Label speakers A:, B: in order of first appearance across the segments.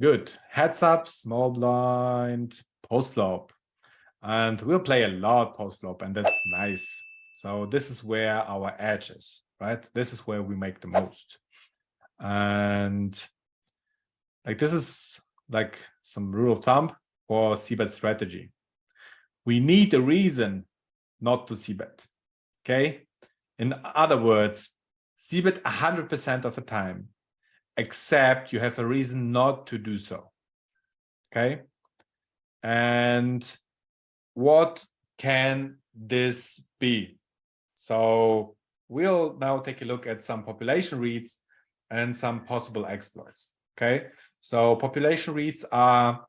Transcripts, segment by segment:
A: Good. Heads up, small blind, post flop. And we'll play a lot post flop, and that's nice. So this is where our edge is, right? This is where we make the most. And like this is like some rule of thumb for CBET strategy. We need a reason not to CBET. Okay. In other words, CBET 100% of the time, except you have a reason not to do so. Okay. And what can this be? So we'll now take a look at some population reads and some possible exploits. Okay. So population reads are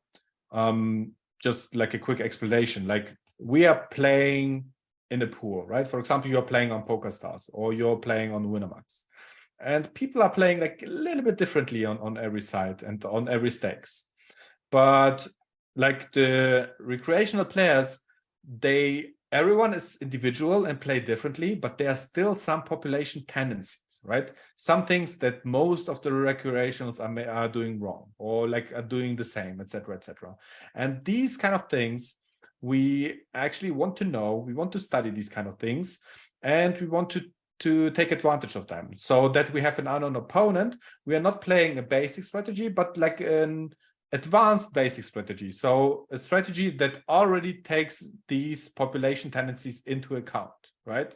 A: just like a quick explanation. Like we are playing in a pool, right? For example, you're playing on PokerStars or you're playing on Winamax. And people are playing like a little bit differently on every side and on every stakes. But like the recreational players, everyone is individual and play differently, but there are still some population tendencies, right? Some things that most of the recreationals are doing wrong or like are doing the same, etc., etc. And these kind of things, we actually want to know, we want to study these kind of things, and we want to take advantage of them so that we have an unknown opponent. We are not playing a basic strategy, but like an advanced basic strategy. So a strategy that already takes these population tendencies into account, right?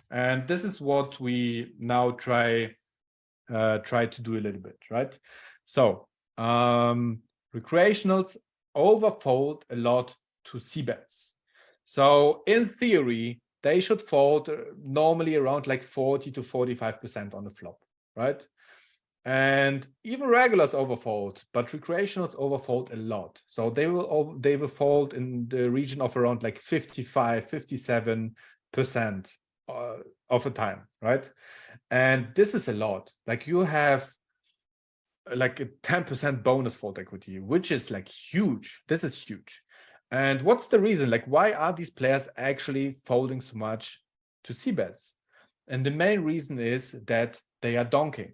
A: And this is what we now try to do a little bit, right? So recreationals overfold a lot to CBETs. So in theory, they should fold normally around like 40 to 45% on the flop, right? And even regulars overfold, but recreationals overfold a lot. So they will fold in the region of around like 55, 57% of the time, right? And this is a lot. Like you have like a 10% bonus fold equity, which is like huge. This is huge. And what's the reason? Like, why are these players actually folding so much to CBETs? And the main reason is that they are donking.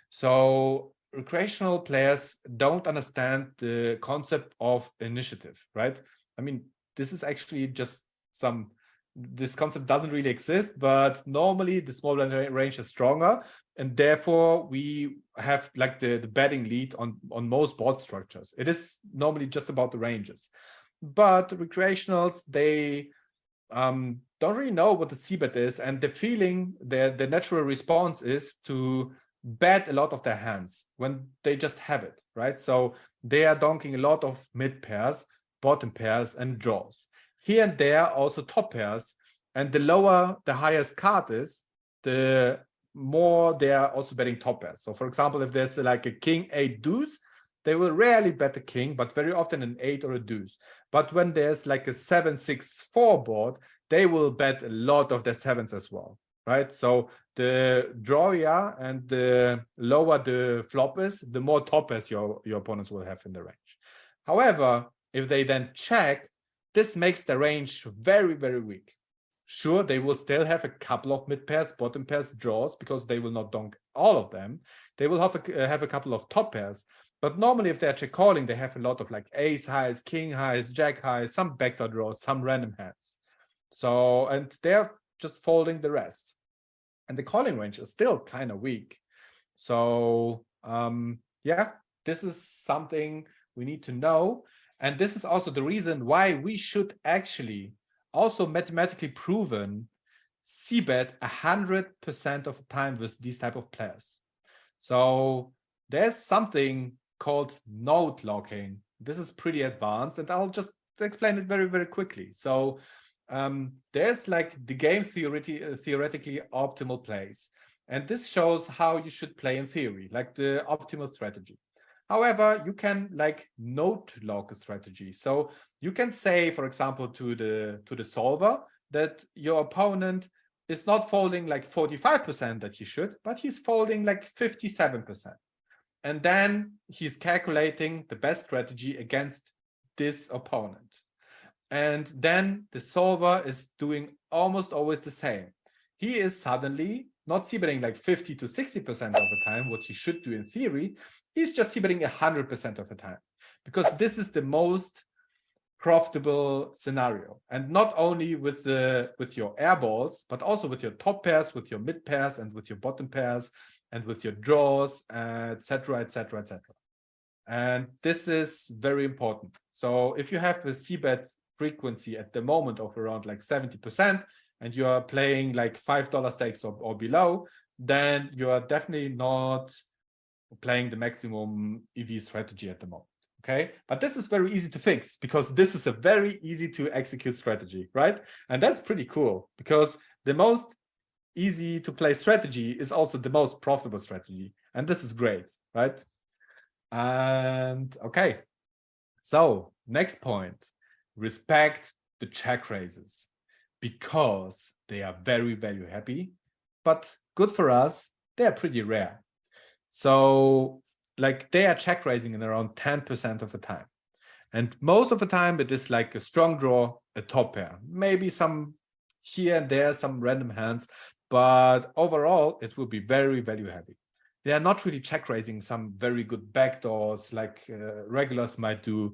A: So recreational players don't understand the concept of initiative, right? I mean, this is actually just this concept doesn't really exist, but normally the small blind range is stronger. And therefore we have like the betting lead on most board structures. It is normally just about the ranges. But recreationals, they don't really know what the CBET is, and the feeling, the natural response is to bet a lot of their hands when they just have it, right? So they are donking a lot of mid pairs, bottom pairs, and draws. Here and there also top pairs, and the lower the highest card is, the more they are also betting top pairs. So for example, if there's like a king, 8 deuce, they will rarely bet a king, but very often an 8 or a deuce. But when there's like a 7-6-4 board, they will bet a lot of their sevens as well, right? So the drawier and the lower the flop is, the more top pairs your opponents will have in the range. However, if they then check, this makes the range very, very weak. Sure, they will still have a couple of mid pairs, bottom pairs, draws, because they will not donk all of them. They will have a couple of top pairs. But normally, if they're check calling, they have a lot of like ace highs, king highs, jack highs, some backdoor draws, some random hands. So, and they're just folding the rest. And the calling range is still kind of weak. So, yeah, this is something we need to know. And this is also the reason why we should actually also mathematically proven CBET 100% of the time with these type of players. So there's something called node locking. This is pretty advanced, and I'll just explain it very, very quickly. So there's like the game theoretically optimal plays, and this shows how you should play in theory, like the optimal strategy. However, you can like node lock a strategy. So you can say, for example, to the solver that your opponent is not folding like 45% that he should, but he's folding like 57%. And then he's calculating the best strategy against this opponent. And then the solver is doing almost always the same. He is suddenly not c-betting like 50 to 60% of the time, what he should do in theory, he's just c-betting 100% of the time, because this is the most profitable scenario. And not only with your air balls, but also with your top pairs, with your mid pairs, and with your bottom pairs, and with your draws, etc., etc., etc. And this is very important. So if you have a c-bet frequency at the moment of around like 70%, and you are playing like $5 stakes or below, then you are definitely not playing the maximum EV strategy at the moment. Okay, but this is very easy to fix, because this is a very easy to execute strategy, right? And that's pretty cool, because the most easy to play strategy is also the most profitable strategy. And this is great, right? And okay, so next point, respect the check raises, because they are very value happy, but good for us, they are pretty rare. So like they are check raising in around 10% of the time. And most of the time it is like a strong draw, a top pair, maybe some here and there, some random hands, but overall it will be very value heavy. They are not really check raising some very good backdoors like regulars might do.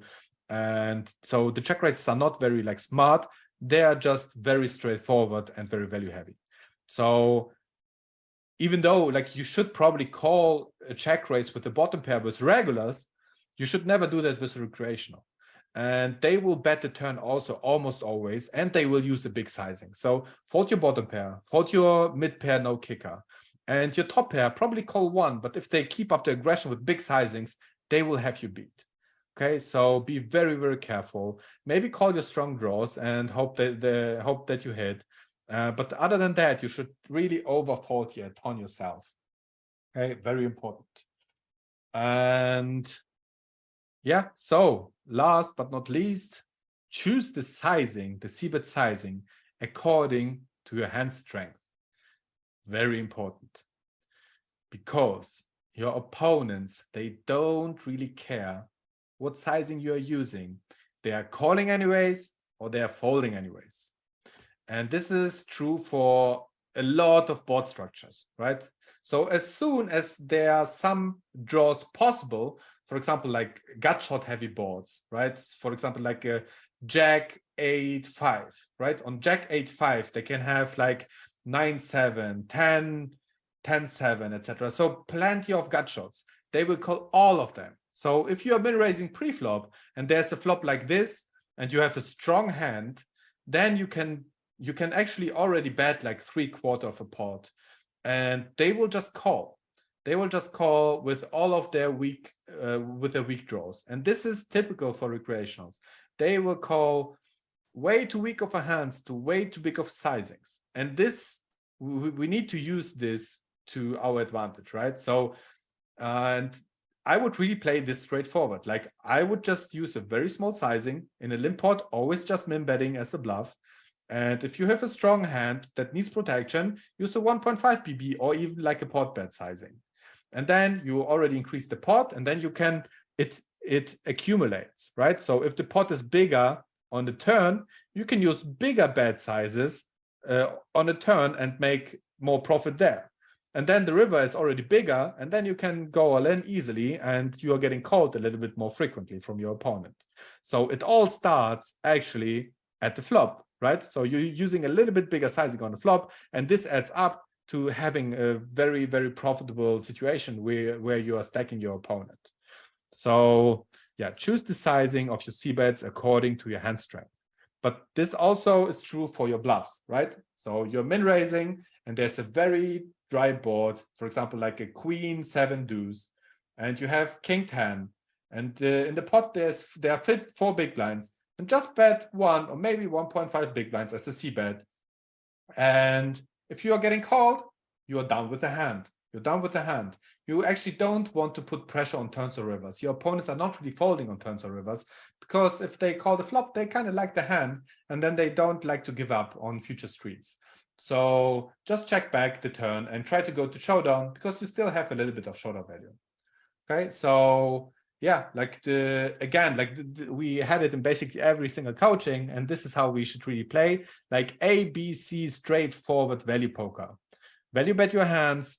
A: And so the check raises are not very like smart. They are just very straightforward and very value heavy. So even though like you should probably call a check raise with the bottom pair with regulars, you should never do that with recreational. And they will bet the turn also almost always, and they will use a big sizing. So fold your bottom pair, fold your mid pair, no kicker. And your top pair probably call one, but if they keep up the aggression with big sizings, they will have you beat. Okay, so be very, very careful. Maybe call your strong draws and hope that you hit. But other than that, you should really overfold your ton yourself. Okay, very important. And yeah, so last but not least, choose the sizing, the c-bet sizing, according to your hand strength. Very important. Because your opponents, they don't really care what sizing you are using. They are calling anyways, or they are folding anyways. And this is true for a lot of board structures, right? So as soon as there are some draws possible, for example, like gut shot heavy boards, right? For example, like a Jack 8-5, right? On Jack 8-5, they can have like 9-7, 10, 10-7, etc. So plenty of gut shots. They will call all of them. So if you are min raising pre-flop and there's a flop like this and you have a strong hand, then you can actually already bet like 3/4 of a pot, and they will just call. They will just call with all of their weak draws. And this is typical for recreationals. They will call way too weak of a hands to way too big of sizings. And this, we need to use this to our advantage, right? So, and I would really play this straightforward. Like I would just use a very small sizing in a limp pot, always just min betting as a bluff. And if you have a strong hand that needs protection, use a 1.5 BB or even like a pot bet sizing. And then you already increase the pot, and then you can, it accumulates, right? So if the pot is bigger on the turn, you can use bigger bet sizes on the turn and make more profit there. And then the river is already bigger, and then you can go all in easily, and you are getting called a little bit more frequently from your opponent. So it all starts actually at the flop, right? So you're using a little bit bigger sizing on the flop, and this adds up to having a very, very profitable situation where you are stacking your opponent. So yeah, choose the sizing of your c-bets according to your hand strength. But this also is true for your bluffs, right? So you're min raising and there's a very dry board, for example, like a queen 7 deuce, and you have king 10, and in the pot there are 4 big blinds, and just bet 1 or maybe 1.5 big blinds as a c-bet. And if you are getting called, you are down with the hand. You're down with the hand. You actually don't want to put pressure on turns or rivers. Your opponents are not really folding on turns or rivers, because if they call the flop, they kind of like the hand, and then they don't like to give up on future streets. So just check back the turn and try to go to showdown, because you still have a little bit of showdown value. Okay, so yeah, like we had it in basically every single coaching, and this is how we should really play, like ABC straightforward value poker. Value bet your hands,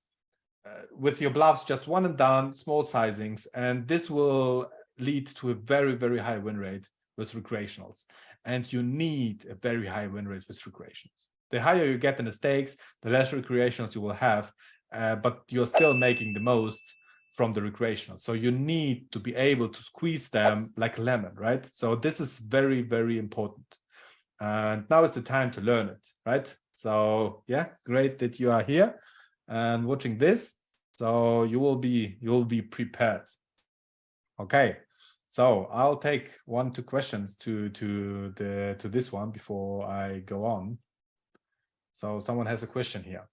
A: with your bluffs just one and done, small sizings, and this will lead to a very, very high win rate with recreationals. And you need a very high win rate with recreationals. The higher you get in the stakes, the less recreationals you will have, but you're still making the most from the recreational. So you need to be able to squeeze them like a lemon, right? So this is very, very important. And now is the time to learn it, right? So yeah, great that you are here and watching this. So you will be prepared. Okay. So I'll take 1-2 questions to this one before I go on. So someone has a question here.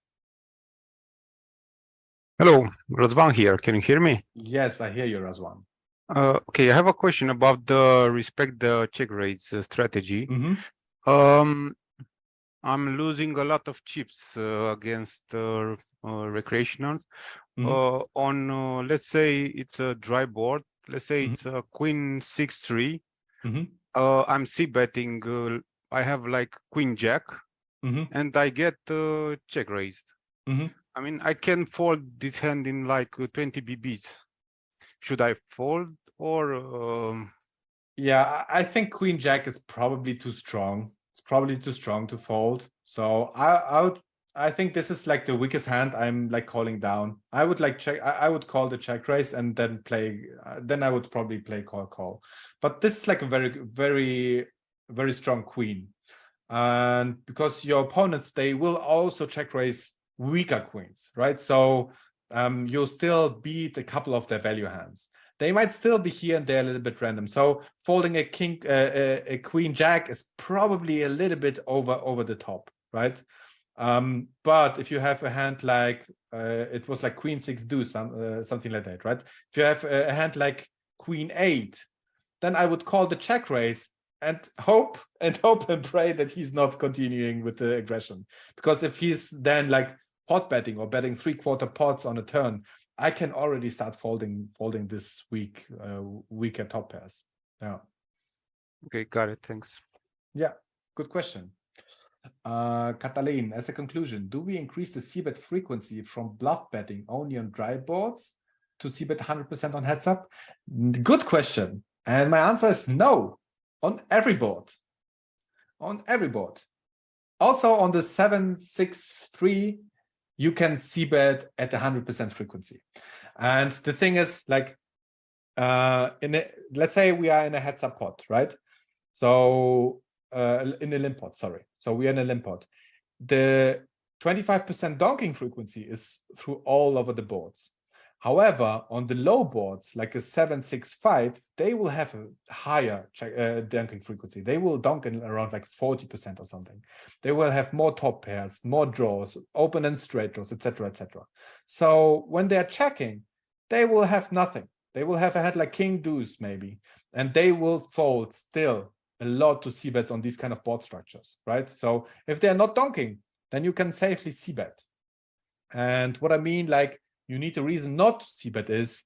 B: Hello, Razvan here. Can you hear me?
A: Yes, I hear you, Razwan.
B: Okay, I have a question about the respect the check raise strategy.
A: Mm-hmm.
B: I'm losing a lot of chips against recreationals.
A: Mm-hmm.
B: On let's say it's a dry board. Let's say
A: Mm-hmm.
B: it's a queen 6-3.
A: Mm-hmm.
B: I'm c-betting. I have like queen jack,
A: Mm-hmm.
B: and I get check raised.
A: Mm-hmm.
B: I mean, I can fold this hand in like 20 BBs. Should I fold or?
A: Yeah, I think Queen Jack is probably too strong. It's probably too strong to fold. So I think this is like the weakest hand I'm like calling down. I would like check. I would call the check raise and then play. Then I would probably play call. But this is like a very, very, very strong queen. And because your opponents, they will also check raise weaker queens, right? So you'll still beat a couple of their value hands. They might still be here and there a little bit random. So folding a king, a queen jack is probably a little bit over the top, right? But if you have a hand like it was like queen 6 deuce, something like that, right? If you have a hand like queen 8, then I would call the check raise and hope and pray that he's not continuing with the aggression. Because if he's then like pot betting or betting 3/4 pots on a turn, I can already start folding this weaker top pairs. Yeah.
B: Okay, got it. Thanks.
A: Yeah, good question. Katalin, as a conclusion, do we increase the c-bet frequency from bluff betting only on dry boards to c-bet 100% on heads up? Good question. And my answer is no, on every board. On every board. Also on the 7-6-3, you can c-bet at 100% frequency. And the thing is, like, let's say we are in a heads up pot, right? So in a limp pot, sorry. So we are in a limp pot. The 25% donking frequency is through all over the boards. However, on the low boards, like a 7-6-5, they will have a higher donking frequency. They will donk in around like 40% or something. They will have more top pairs, more draws, open and straight draws, etc., etc. So when they are checking, they will have nothing. They will have a hand like king deuce maybe, and they will fold still a lot to c-bets on these kind of board structures, right? So if they're not donking, then you can safely c-bet. And what I mean, like, you need a reason not to c-bet is,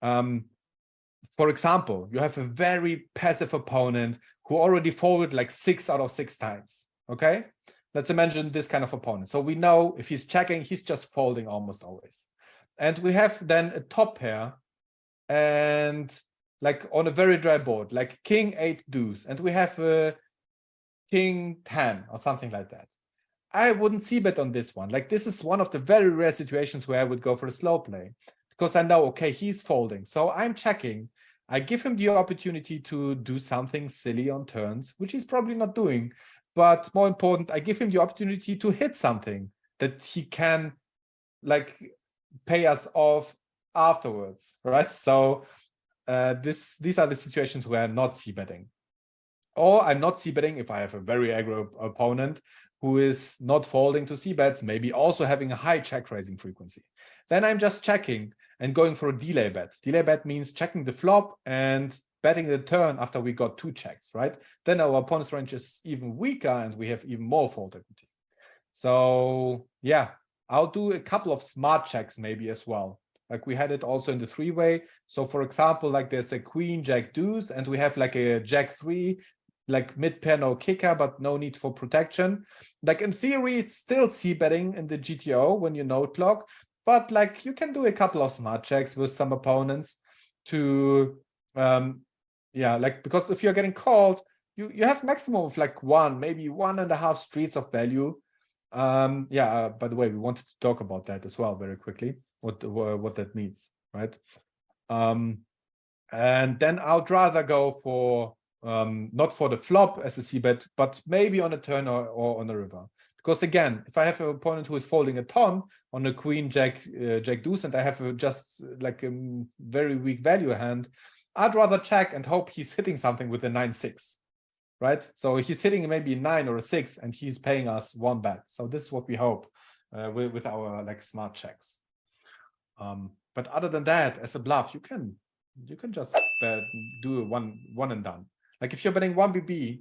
A: for example, you have a very passive opponent who already folded like 6 out of 6 times, okay? Let's imagine this kind of opponent. So we know if he's checking, he's just folding almost always. And we have then a top pair and like on a very dry board, like king 8 deuce, and we have a king 10 or something like that. I wouldn't c-bet on this one. Like, this is one of the very rare situations where I would go for a slow play because I know, okay, he's folding. So I'm checking. I give him the opportunity to do something silly on turns, which he's probably not doing. But more important, I give him the opportunity to hit something that he can like pay us off afterwards, right? So these are the situations where I'm not c-betting. Or I'm not c-betting if I have a very aggro opponent who is not folding to c-bets, maybe also having a high check raising frequency. Then I'm just checking and going for a delay bet. Delay bet means checking the flop and betting the turn after we got 2 checks, right? Then our opponent's range is even weaker and we have even more fold equity. So yeah, I'll do a couple of smart checks maybe as well. Like we had it also in the 3-way. So for example, like there's a queen, jack deuce, and we have like a jack 3, like mid pair, no kicker, but no need for protection. Like in theory, it's still c-betting in the GTO when you note clock, but like you can do a couple of smart checks with some opponents to yeah, like, because if you're getting called, you have maximum of like one, maybe 1.5 streets of value. Yeah, by the way, we wanted to talk about that as well very quickly, what that means, right? And then I'd rather go for not for the flop as a CBET, but maybe on a turn or on a river. Because again, if I have an opponent who is folding a ton on a queen, jack, jack deuce, and I have just like a very weak value hand, I'd rather check and hope he's hitting something with a 9-6, right? So he's hitting maybe a 9 or a 6, and he's paying us 1 bet. So this is what we hope with our like smart checks. But other than that, as a bluff, you can just do a one and done. Like if you're betting 1 BB,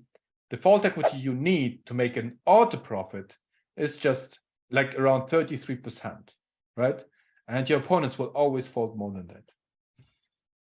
A: the fold equity you need to make an auto profit is just like around 33%, right? And your opponents will always fold more than that.